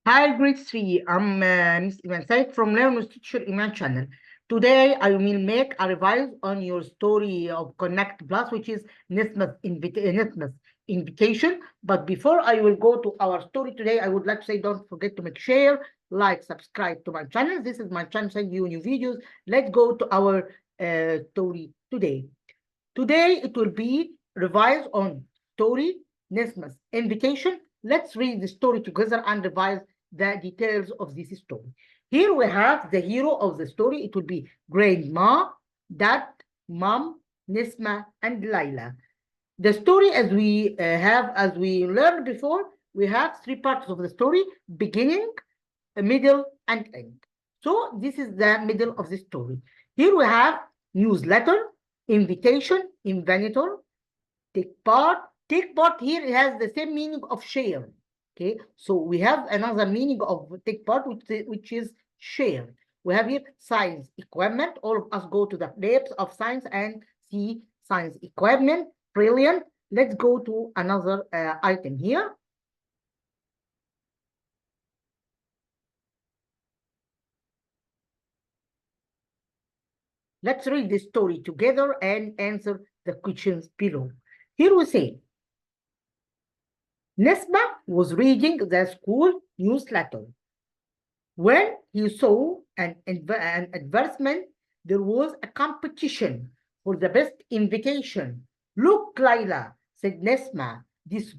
Hi, grade 3. I'm Miss Iman Said from Learner's Teacher Iman channel. Today, I will make a revise on your story of Connect Plus, which is Nesma's invitation. But before I will go to our story today, I would like to say don't forget to make share, like, subscribe to my channel. This is my channel, send you new videos. Let's go to our story today. Today, it will be revised on story Nesma's invitation. Let's read the story together and revise the details of this story. Here we have the hero of the story. It will be grandma, dad, mom, Nesma, and Laila. The story, as we learned before, we have three parts of the story: beginning, middle, and end. So this is the middle of the story. Here we have newsletter, invitation, inventor, take part. Take part here has the same meaning of share. Okay, so we have another meaning of take part, which is share. We have here science equipment. All of us go to the labs of science and see science equipment. Brilliant. Let's go to another item here. Let's read the story together and answer the questions below. Here we say, Nesma was reading the school newsletter. When he saw an advertisement, there was a competition for the best invitation. Look, Laila, said Nesma, this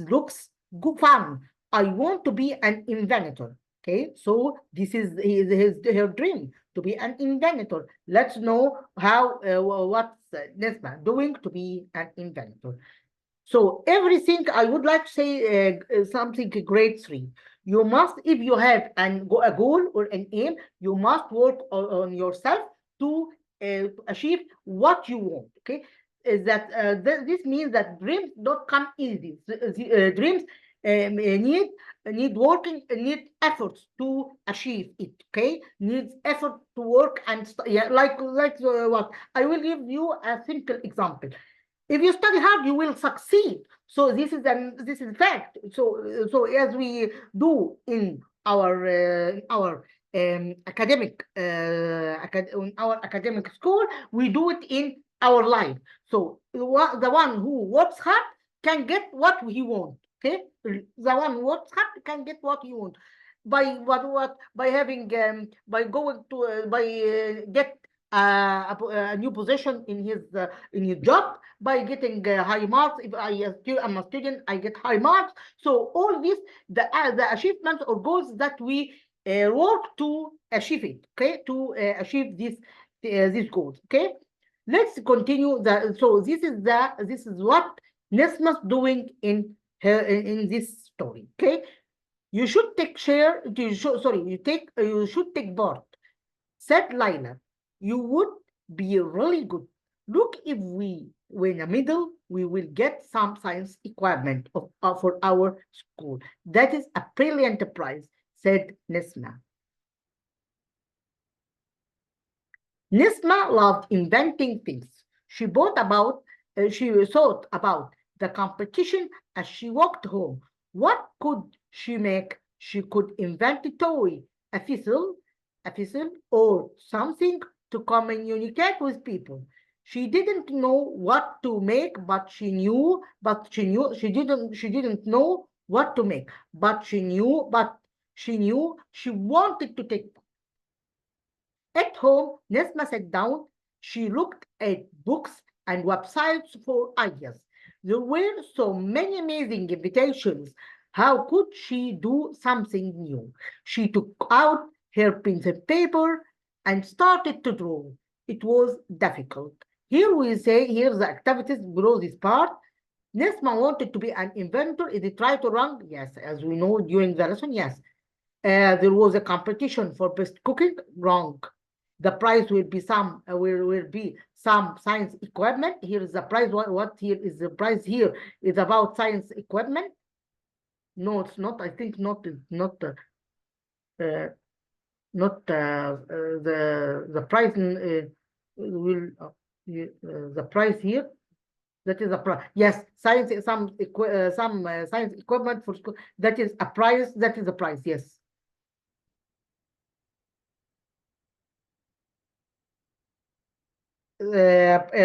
looks good fun. I want to be an inventor. Okay, so this is her dream, to be an inventor. Let's know how what's Nesma doing to be an inventor. So everything I would like to say something grade 3. You must, if you have a goal or an aim, you must work on yourself to achieve what you want. Okay, this means that dreams don't come easy. Dreams need working, need efforts to achieve it. Okay, needs effort to work and yeah, like what I will give you a simple example. If you study hard, you will succeed. So this is fact. So as we do in our academic in our academic school, we do it in our life. So the one who works hard can get what he wants. Okay, the one who works hard can get what he wants by what by having by going to get a new position in his job, by getting high marks. If I'm a student, I get high marks. So all this, the achievements or goals that we work to achieve it. Okay, to achieve these goals. Okay, let's continue. So this is what Nesma's doing in this story. Okay, you should take share. You should take part, said Laila. You would be really good. Look, if we win a medal, we will get some science equipment for our school. That is a brilliant prize, said Nesma. Nesma loved inventing things. She thought about the competition as she walked home. What could she make? She could invent a toy, a whistle, or something to communicate with people. She didn't know what to make, but she didn't know what to make, but she knew she wanted to take. At home, Nesma sat down. She looked at books and websites for ideas. There were so many amazing invitations. How could she do something new? She took out her pencil paper and started to draw. It was difficult. Here's the activities below this part. Nesma wanted to be an inventor. Is it right or wrong? Yes, as we know during the lesson, yes. There was a competition for best cooking. Wrong. The prize will be some science equipment. Here is the prize. What here is the prize? Here is about science equipment. No, it's not. I think not. Not. Not the prize will the prize here. That is a price. Yes, science, some science equipment for school. That is a price. That is a price. Yes.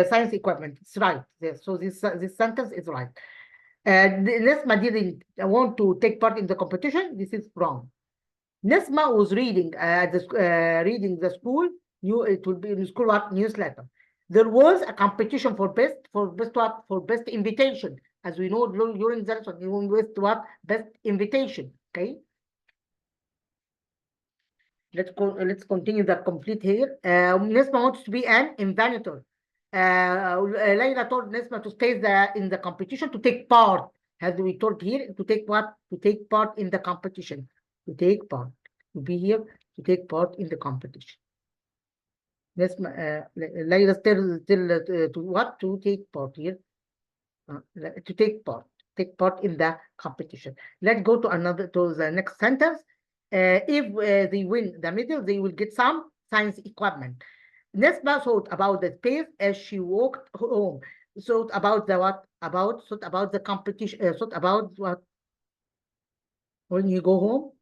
Science equipment. It's right. Yes. So this sentence is right. Nesma didn't want to take part in the competition. This is wrong. Nesma was reading the school it will be in school what newsletter. There was a competition for best what for best invitation, as we know during that one with what best invitation. Okay. Let's continue the complete here. Nesma wants to be an inventor. Layla told Nesma to stay in the competition, to take part, as we told here, to take what? To take part in the competition. To take part. To be here, to take part in the competition. Nesma, Layla still to what? To take part here. To take part in the competition. Let's go to the next sentence. If they win the medal, they will get some science equipment. Nesma thought about the space as she walked home. Thought about the what? Thought about the competition. Thought about what? When you go home.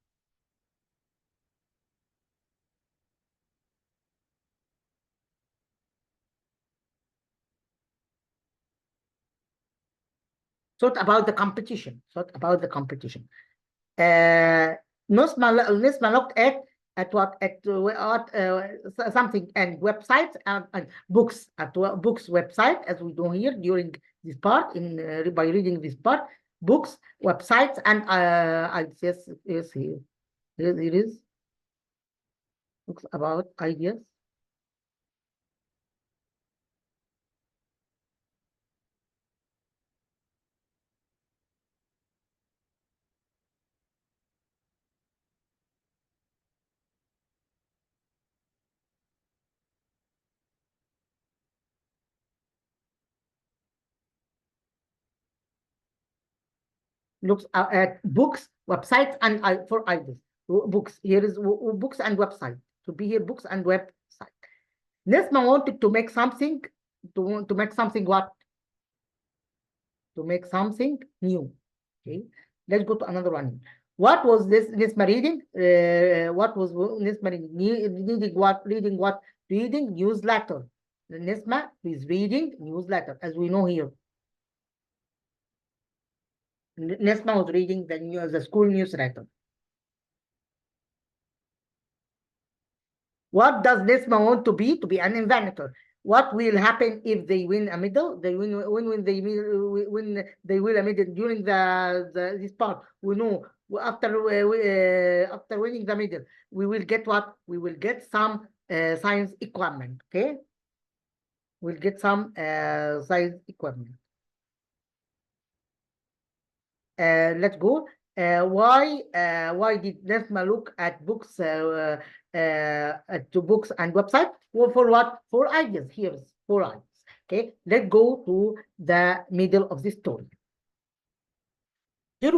Thought about the competition. Thought about the competition. Nesma looked at what something and websites and books at books website, as we do here during this part by reading this part, books websites and yes here it is books about ideas. Looks at books, websites, and for ideas. Books. Here is books and website. To be here, books and website. Nesma wanted to make something. To make something what? To make something new. Okay. Let's go to another one. What was Nesma reading? What was Nesma reading? What? Reading what? Reading newsletter. Nesma is reading newsletter, as we know here. Nesma was reading the school newsletter. What does Nesma want to be? To be an inventor. What will happen if they win a medal? They win when they win a medal during this part. We know after winning the medal, we will get what? We will get some science equipment. Okay, we'll get some science equipment. Let's go. Why did Nesma look at books to books and websites? Well, for what? For ideas. Here's 4 ideas. Okay, let's go to the middle of the story. Here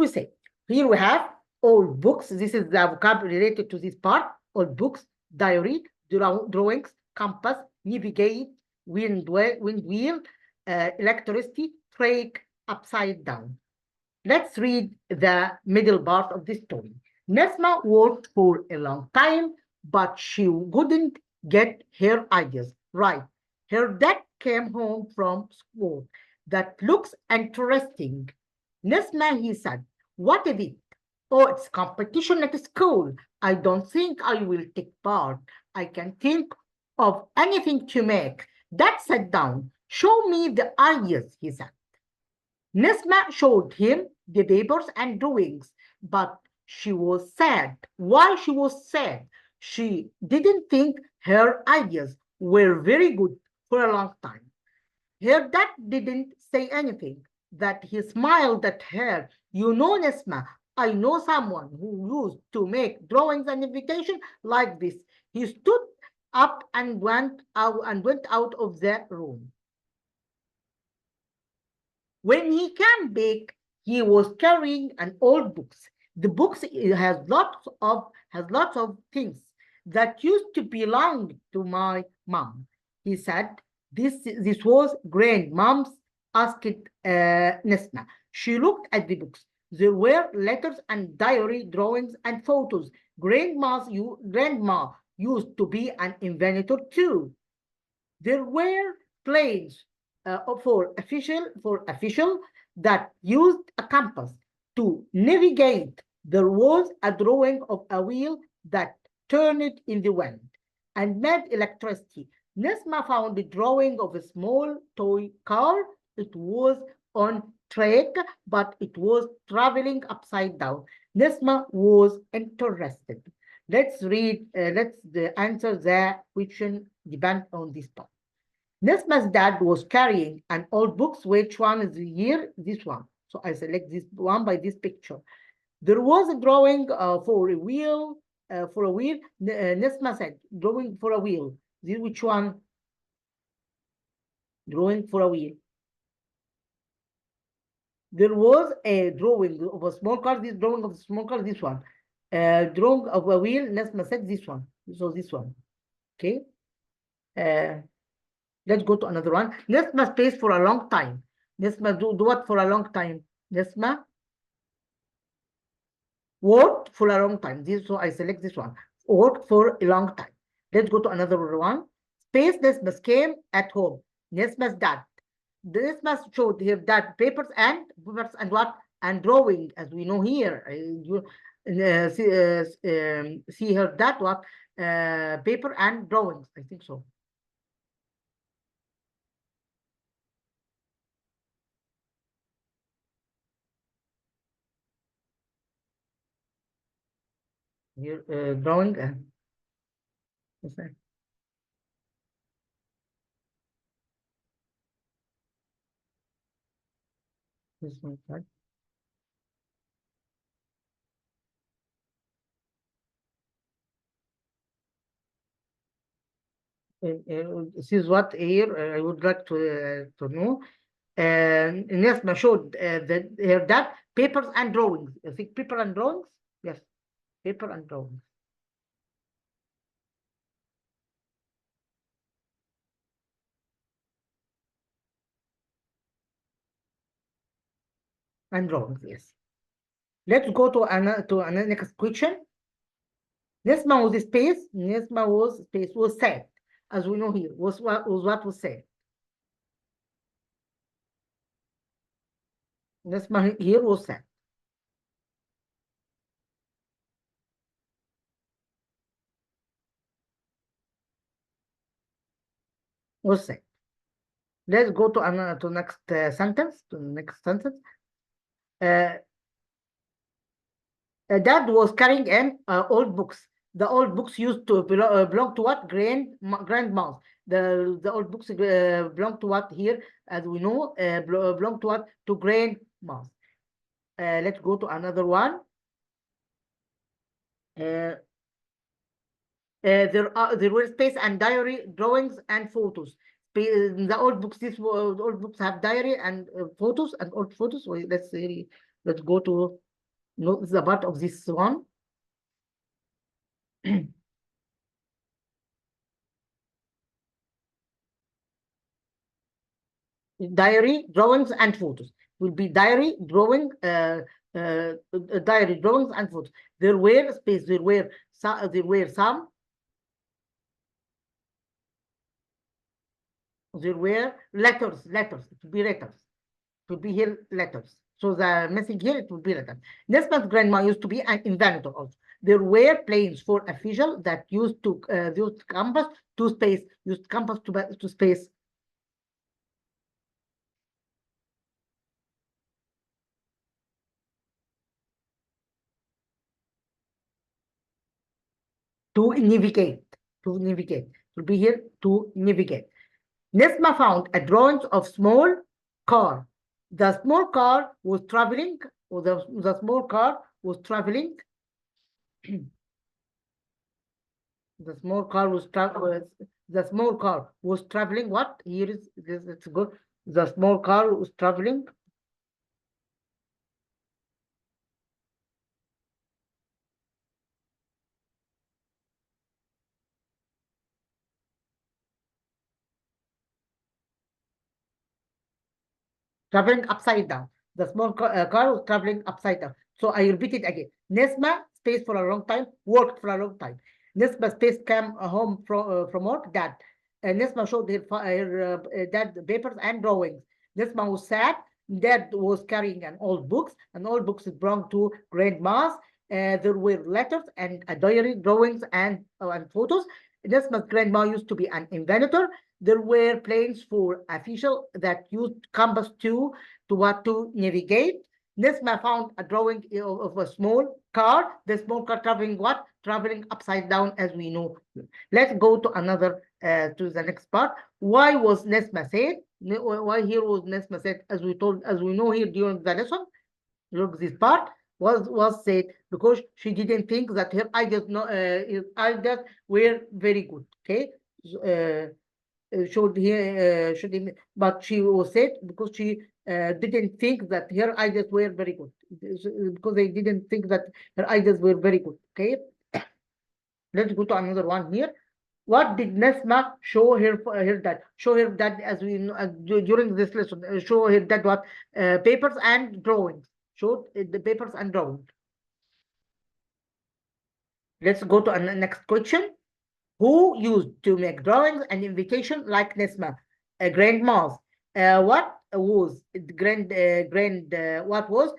we have all books. This is the vocabulary related to this part. All books, diary, drawings, compass, navigate, wind wheel, electricity, trake, upside down. Let's read the middle part of the story. Nesma worked for a long time, but she couldn't get her ideas right. Her dad came home from school. That looks interesting. Nesma, he said, what is it? Oh, it's competition at school. I don't think I will take part. I can think of anything to make. Dad sat down. Show me the ideas, he said. Nesma showed him the papers and drawings, but she was sad. Why she was sad? She didn't think her ideas were very good for a long time. Her dad didn't say anything, that he smiled at her. You know, Nesma, I know someone who used to make drawings and invitation like this. He stood up and went out of the room. When he came back, he was carrying an old book. The book has lots of things that used to belong to my mom. He said, this was grandmom's asked Nesma. She looked at the books. There were letters and diary, drawings and photos. Grandma used to be an inventor too. There were planes for official that used a compass to navigate. There was a drawing of a wheel that turned in the wind and made electricity. Nesma found the drawing of a small toy car. It was on track, but it was traveling upside down. Nesma was interested. Let's answer the question depend on this part. Nesma's dad was carrying an old book. Which one is here? This one. So I select this one by this picture. There was a drawing for a wheel. Nesma said, drawing for a wheel. This which one? Drawing for a wheel. There was a drawing of a small car. This drawing of a small car. This one. Drawing of a wheel. Nesma said this one. So this one. Okay. Let's go to another one. Nesma stays for a long time. Nesma do what for a long time? Nesma worked for a long time. So I select this one. Worked for a long time. Let's go to another one. Space Nesma came at home. Nesma's dad. Nesma showed her dad papers and what? And drawing, as we know here. See her dad what? Paper and drawings. I think so. Here, drawing. What's that? This one, right? This is what here I would like to know. Nesma showed her dad papers and drawings. I think paper and drawings. Yes, paper and drawings. And drawings. Yes. Let's go to another next question. Nesma was space. Nesma was space. Was sad, as we know here. Was what was said. Nesma here was sad. Was sad. Let's go to another next sentence. To the next sentence. Dad was carrying in old books. The old books used to belong to what? Grandmas. The old books belong to what here? As we know, belong to what? To grandmas. Let's go to another one. There were space and diary, drawings and photos. The old books, the old books have diary and photos and old photos. So let's go to the part of this one. Diary, drawings, and photos. Will be diary, drawings, and photos. There were space. There were some. There were letters. Letters. It will be letters. It will be here letters. So the message here it will be letters. Nesma's grandma used to be an inventor also. There were planes for official that used compass to space. Used compass to space. To navigate. To navigate. It will be here to navigate. Nesma found a drawing of small car. The small car was traveling, or the small car was traveling. The small car was traveling. What? Here is this. Let's go. The small car was traveling. traveling upside down. The small car was traveling upside down. So I repeat it again. Nesma stays for a long time, worked for a long time. Nesma stays came home from work. Dad. Nesma showed her dad papers and drawings. Nesma was sad. Dad was carrying an old books. An old books is brought to grandma's. There were letters and a diary, drawings, and photos. Nesma's grandma used to be an inventor. There were planes for official that used compass to navigate. Nesma found a drawing of a small car. The small car traveling what? Traveling upside down, as we know. Let's go to another to the next part. Why was Nesma sad? Why here was Nesma sad? As we know here during the lesson. Look, this part was said because she didn't think that her ideas were very good. Okay. But she was said because she didn't think that her ideas were very good, because they didn't think that her ideas were very good. Okay, let's go to another one here. What did Nesma show her dad? Show her dad, as we know, during this lesson. Show her dad what? Papers and drawings. Showed the papers and drawings. Let's go to the next question. Who used to make drawings and invitation like Nesma? Grandmas. What was what was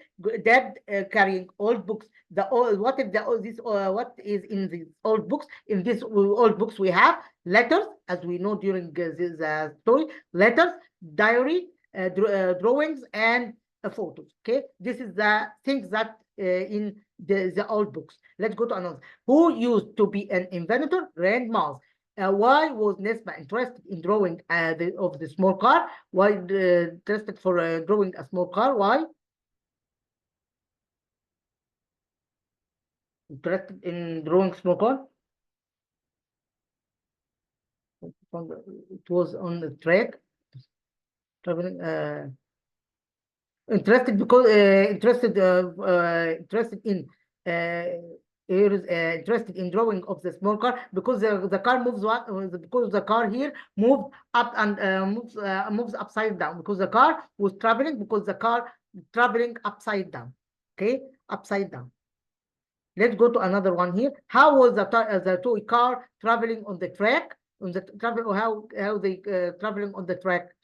dad carrying old books? What is in these old books? In these old books we have letters, as we know during the story, letters, diary, drawings, and photos. Okay, this is the things that in the old books. Let's go to another. Who used to be an inventor? Grandmas. Why was Nesma interested in drawing the small car? Why interested for drawing a small car? Why? Interested in drawing small car? It was on the track. Traveling. Interested because interested in interested in drawing of the small car because the car moves because the car here moved up and moves upside down, because the car was traveling upside down. Okay, upside down. Let's go to another one here. How was the toy car traveling on the track? How they traveling on the track?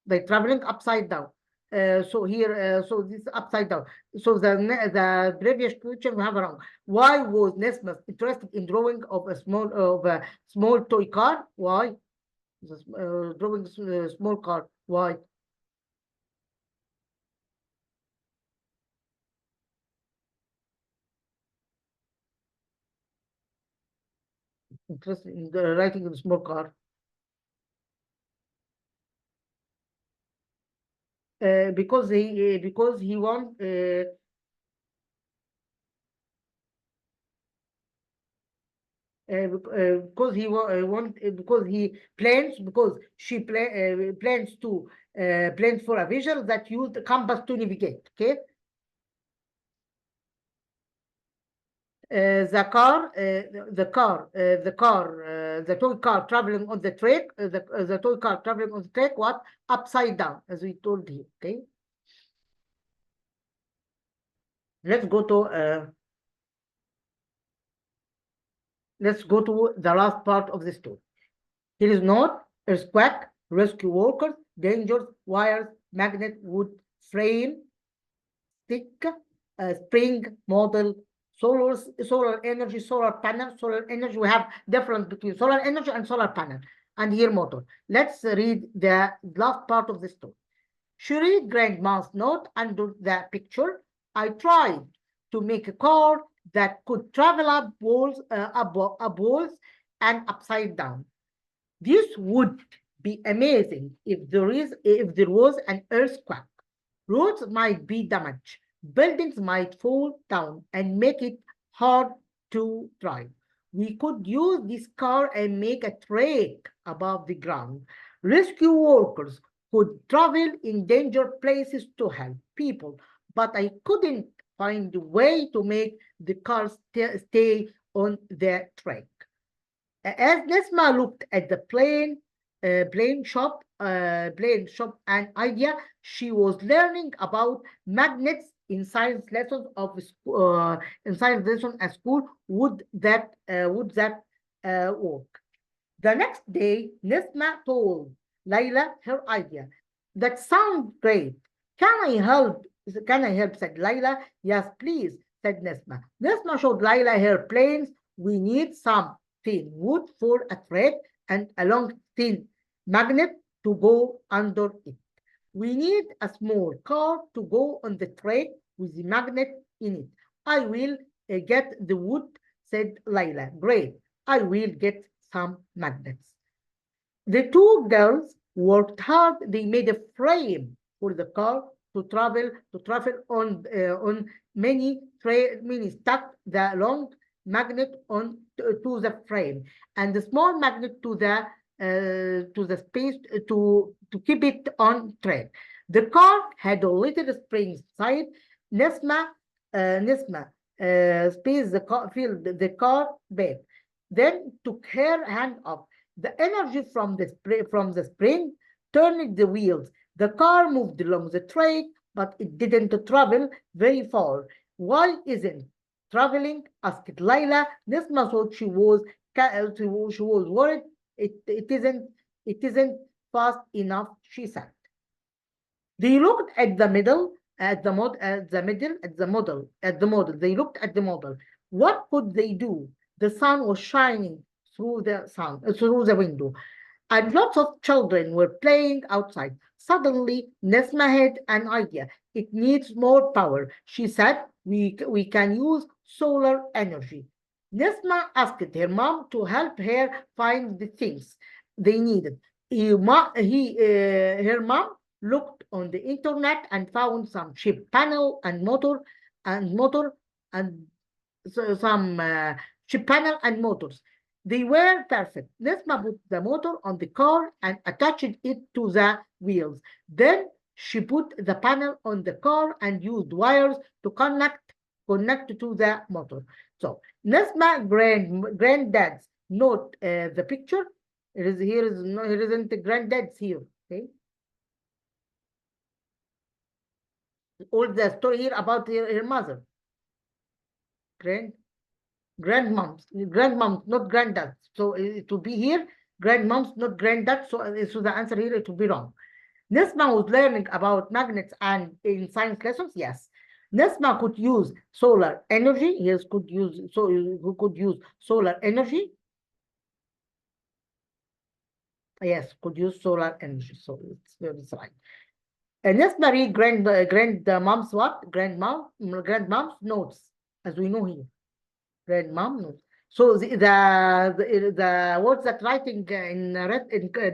They traveling upside down. So here, so this is upside down. So the previous question we have around. Why was Nesma interested in drawing of a small toy car? Why? Drawing a small car. Why? Interested in writing a small car. Because he want because he plans, because she plans to plans for a visual that use the compass to navigate. Okay. The toy car traveling on the track, the toy car traveling on the track, what? Upside down, as we told you. Okay. Let's go to the last part of the story. Here is note: earthquake, rescue workers, dangers, wires, magnet, wood, frame, stick, spring, model, solar energy, solar panel, solar energy. We have difference between solar energy and solar panel, and here motor. Let's read the last part of the story. She read grandma's note under the picture. I tried to make a car that could travel up walls and upside down. This would be amazing if there was an earthquake. Roads might be damaged. Buildings might fall down and make it hard to drive. We could use this car and make a track above the ground. Rescue workers could travel in dangerous places to help people, but I couldn't find a way to make the car stay on the track. As Nesma looked at the plane, plain shop and idea. She was learning about magnets in science lessons at school. Would that work? The next day, Nesma told Layla her idea. That sounds great. Can I help? Said Layla. Yes, please, said Nesma. Nesma showed Layla her planes. We need some thin wood for a thread and a long thin magnet to go under it. We need a small car to go on the thread with the magnet in it. I will get the wood, said Layla. Great. I will get some magnets. The two girls worked hard. They made a frame for the car to travel on many stuck the long magnet on to the frame and the small magnet to the space to keep it on track. The car had a little spring inside. Nesma spaced the car, filled the car back, then took her hand off. The energy from the spring turned the wheels. The car moved along the track, but it didn't travel very far. Why isn't traveling? Asked Layla. Nesma thought she was worried. It isn't fast enough, she said. They looked at the model. They looked at the model. What could they do? The sun was shining through the window, and lots of children were playing outside. Suddenly, Nesma had an idea. It needs more power. She said, we can use solar energy. Nesma asked her mom to help her find the things they needed. Her mom looked on the internet and found some cheap panel and motor and some cheap panel and motors. They were perfect. Nesma put the motor on the car and attached it to the wheels. Then she put the panel on the car and used wires to connect to the motor. So Nesma granddad's note the picture. Here isn't the granddad's here. Okay. All the story here about her mother. Grandmoms, not granddads. So it will be here, grandmoms, not granddads. So the answer here, it will be wrong. Nesma was learning about magnets and in science lessons, yes. Nesma could use solar energy. Yes, who could use solar energy? Yes, could use solar energy. So it's right. Nesma read grandmom's what? Grandmom's notes, as we know here. Grandmom notes. So the words that writing in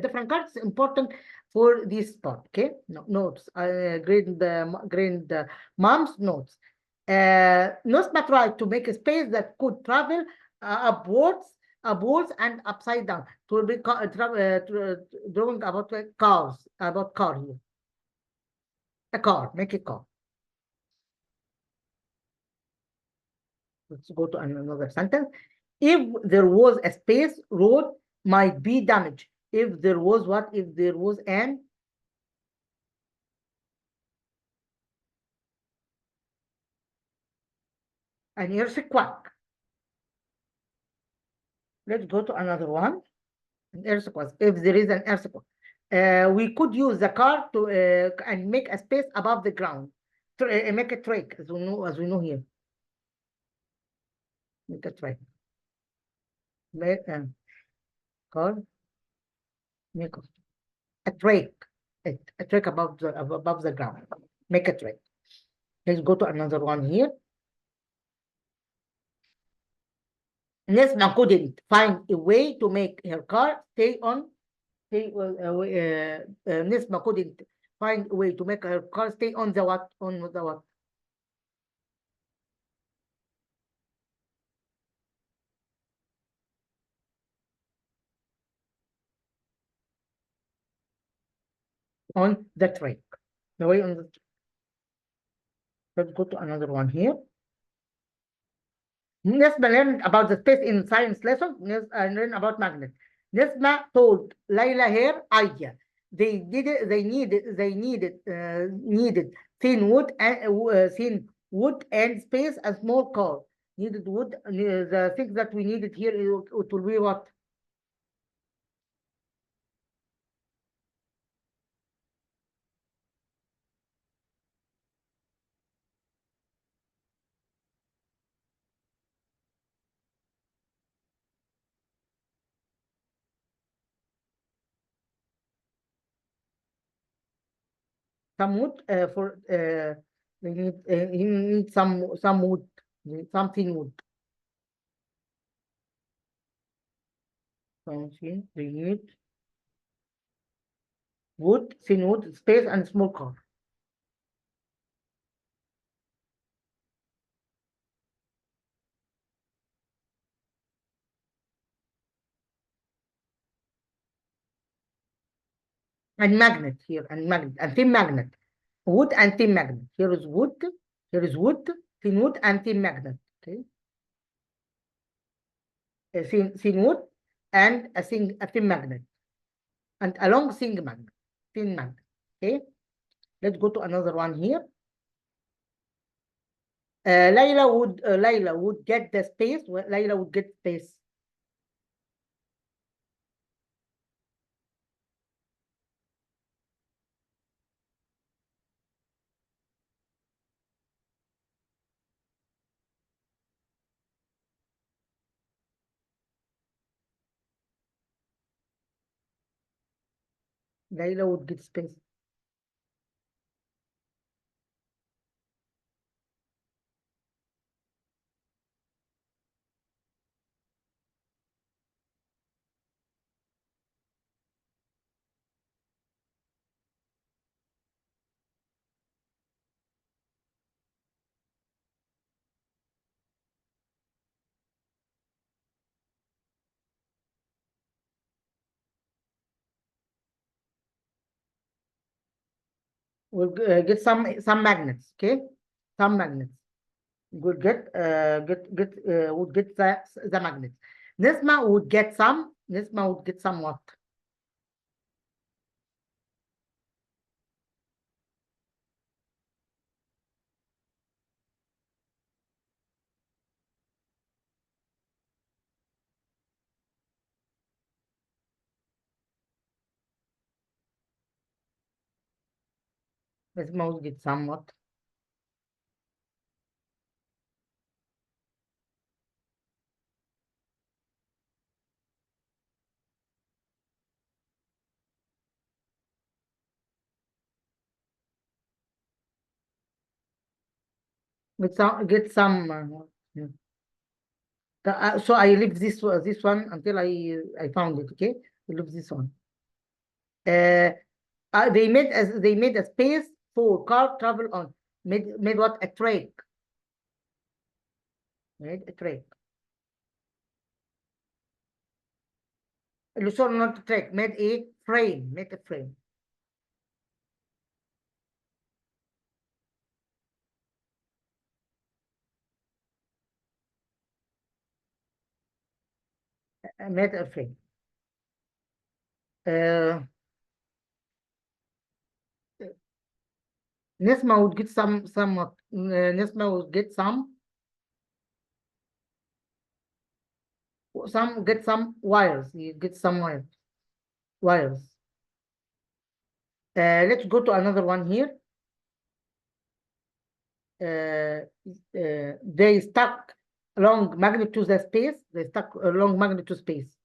different cards is important for this part. Okay, notes. Grandmom's notes. Nesma tried to make a space that could travel upwards and upside down. To be drawing about cars, about car here. A car, make a car. Let's go to another sentence. If there was a space, road might be damaged. If there was what? If there was an earthquake. Let's go to another one. An earthquake. If there is an earthquake, we could use the car to and make a space above the ground to make a track, as we know here. Make a track. Make a car. Make a track. A track above the ground. Make a track. Let's go to another one here. Nesma couldn't find a way to make her car stay on. Nesma couldn't find a way to make her car stay on the what? On the what? On the track. The way on the. Let's go to another one here. Nesma learned about the space in science lesson and learn about magnets. Nesma told Layla her idea. They needed thin wood and space, a small car. Needed wood. The things that we needed here, it will be what? Some wood for you need some wood, something wood. Something they need wood, thin wood, space, and small car. And magnet here, and magnet, and thin magnet. Wood and thin magnet. Here is wood, thin wood, and thin magnet. Okay. A thin wood and a thin magnet. And a long thin magnet. Thin magnet. Okay. Let's go to another one here. Layla would get the space. Layla would get space. Layla would get space. We'll get some magnets. Okay, some magnets. Would get would get the magnets. Nesma would get some. Nesma would get some what? Nesma would get some what? Get some. Yeah. So I leave this one until I found it. Okay, I leave this one. They made a space for car travel on. Made what? A track. Made a track. Sorry, not a track. Made a frame. Made a frame. Made a frame. Nesma would get some Nesma would get some get some wires. You get some wires. Let's go to another one here. They stuck long magnet to the space. They stuck a long magnet to space.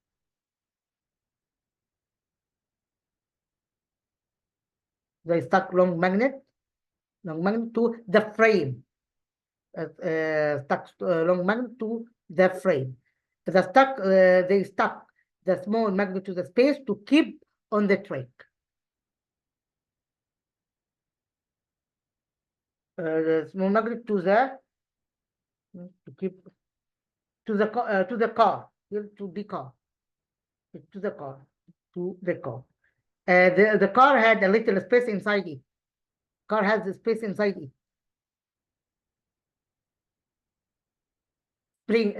They stuck long magnet to the frame. Stuck long magnet to the frame. They stuck the small magnet to the space to keep on the track. The small magnet to keep to the car to the car the car had a little space inside it. Car has the space inside it. Spring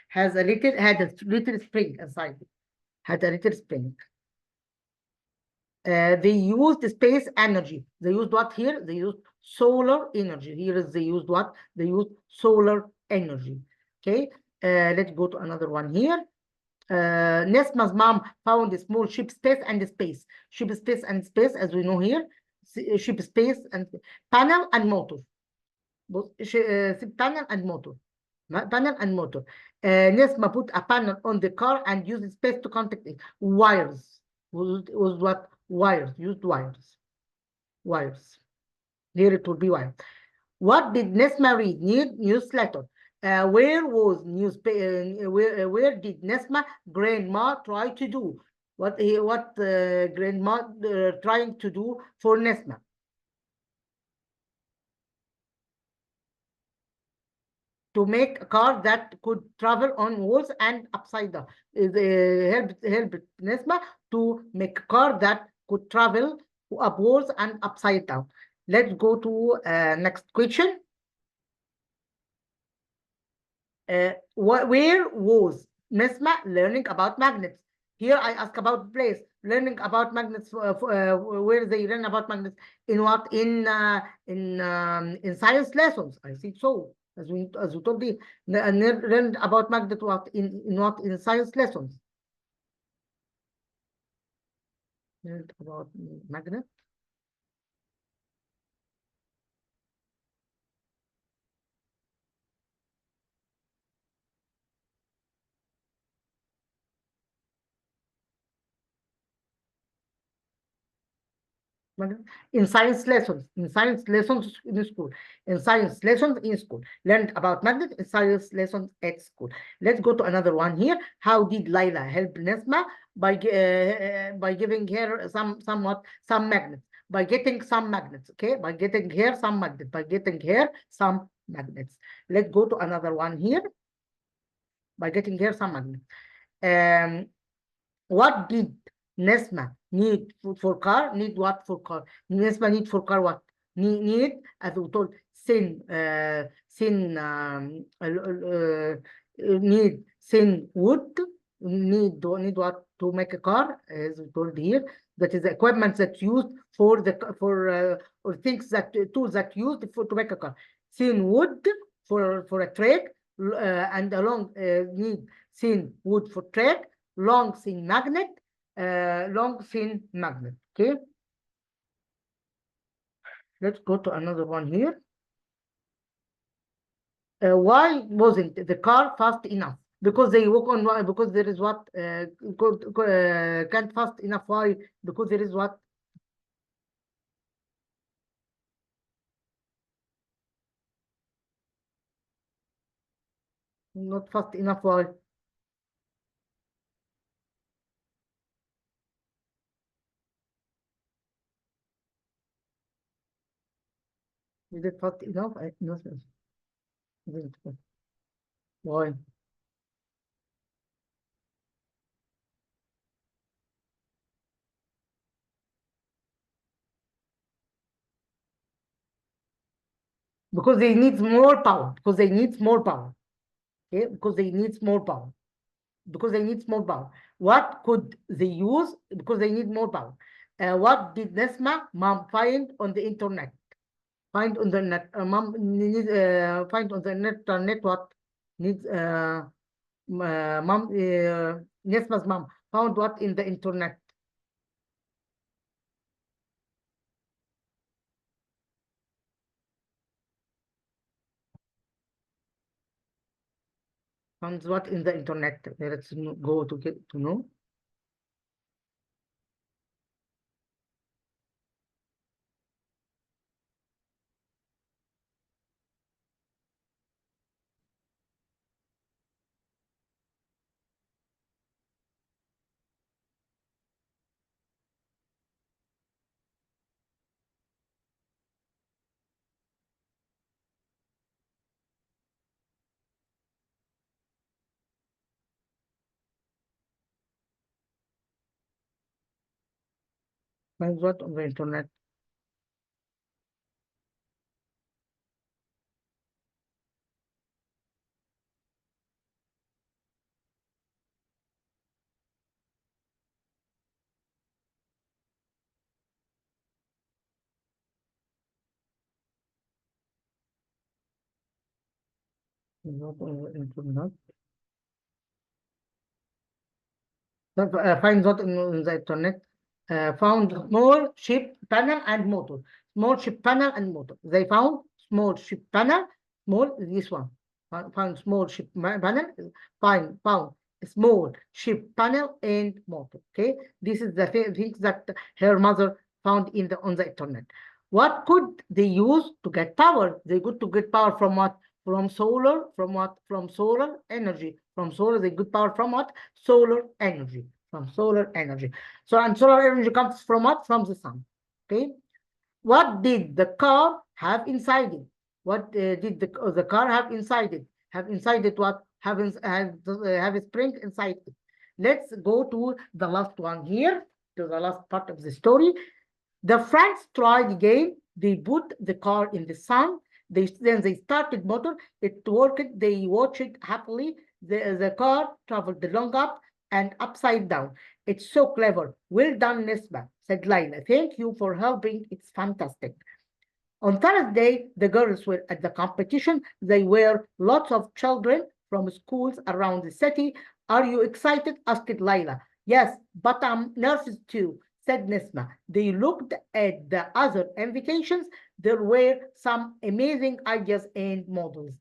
had a little spring inside it. had a little spring. They used space energy. They used what here? They used solar energy. Here is they used what? They used solar energy. Okay, let's go to another one here. Nesma's mom found a small ship space and space. Ship space and space, as we know here. Ship space and panel and motor. Both panel and motor. Panel and motor. Nesma put a panel on the car and used space to contact it. Wires. Was what? Wires. Used wires. Wires. Here it will be wires. What did Nesma read? Newsletter. Where was where did Nesma grandma try to do? What grandma trying to do for Nesma? To make a car that could travel on walls and upside down. Help Nesma to make a car that could travel up walls and upside down. Let's go to next question. Where was Nesma learning about magnets? Here I ask about place. Learning about magnets. Where they learn about magnets? In what? In science lessons. I think so. As we told you, learned about magnet what in science lessons. Learned about magnet. In science lessons in school, in science lessons in school, learned about magnet in science lessons at school. Let's go to another one here. How did Laila help Nesma by giving her some magnets, by getting some magnets? Okay, by getting her some magnets, let's go to another one here. By getting her some magnets. What did Nesma need for car? Need what for car? Nesma need for car what? Need, as we told, need thin wood. Need what to make a car, as we told here. That is the equipment that used for or things that tools that used to make a car. Thin wood for a track, and along need thin wood for track. Long thin magnet, okay. Let's go to another one here. Why wasn't the car fast enough? Because they walk on, because there is what can't fast enough. Why? Because there is what? Not fast enough. Why? Is it fast enough? No. Why? Because they need more power. Because they need more power. Okay, because they need more power. Because they need more power. What could they use? Because they need more power. What did Nesma mom find on the internet? Find on the net. Mom needs find on the internet what needs. Mom Nesma's mom found what in the internet? Found what in the internet? Let's go to get to know. Find what on the internet? internet. Find what in the internet. Found small ship panel and motor. Small ship panel and motor. They found small ship panel. Small this one. Found small ship panel. Found small ship panel and motor. Okay, this is the things that her mother found in on the internet. What could they use to get power? They got to get power from what? From solar. From what? From solar energy. From solar, they get power from what? Solar energy. From solar energy. So, and solar energy comes from what? From the sun. Okay. What did the car have inside it? What did the car have inside it? Have inside it what? Have a spring inside it. Let's go to the last one here, to the last part of the story. The friends tried again. They put the car in the sun. Then they started motor. It worked. They watched it happily. The car traveled long up and upside down. It's so clever. Well done, Nesma, said Layla. Thank you for helping. It's fantastic. On Thursday, the girls were at the competition. They were lots of children from schools around the city. Are you excited? Asked Layla. Yes, but I'm nervous too, said Nesma. They looked at the other invitations. There were some amazing ideas and models.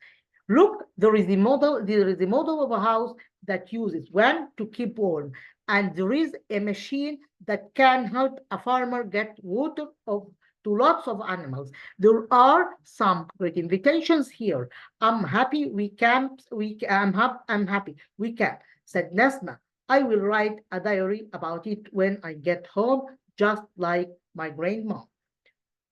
Look, there is a model of a house that uses wind to keep warm, and there is a machine that can help a farmer get water to lots of animals. There are some great invitations here. I'm happy we can, I'm happy we can, said Nesma. I will write a diary about it when I get home, just like my grandma.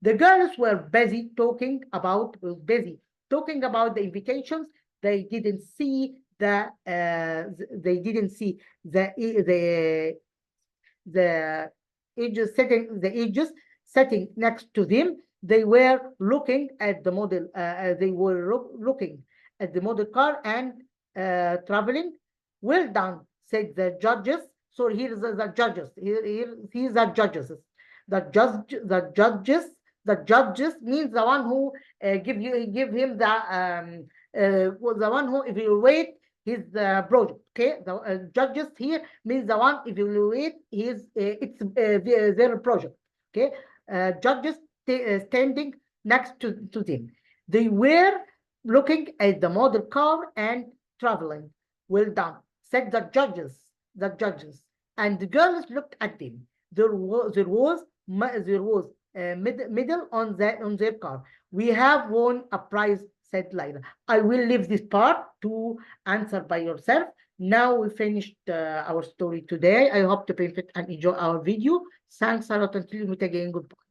The girls were busy talking about the invitations. They didn't see the ages sitting next to them. They were looking at the model. Looking at the model car and traveling. Well done, said the judges. So here's the judges. Here's the judges. The judges means the one who give him the one who evaluate his project. Okay, the judges here means the one evaluate his their project. Okay, judges standing next to them. They were looking at the model car and traveling. Well done, said the judges. And the girls looked at them. There was medal on their car. We have won a prize, said Layla. I will leave this part to answer by yourself. Now we finished our story today. I hope to benefit and enjoy our video. Thanks a lot. Until we meet again. Goodbye.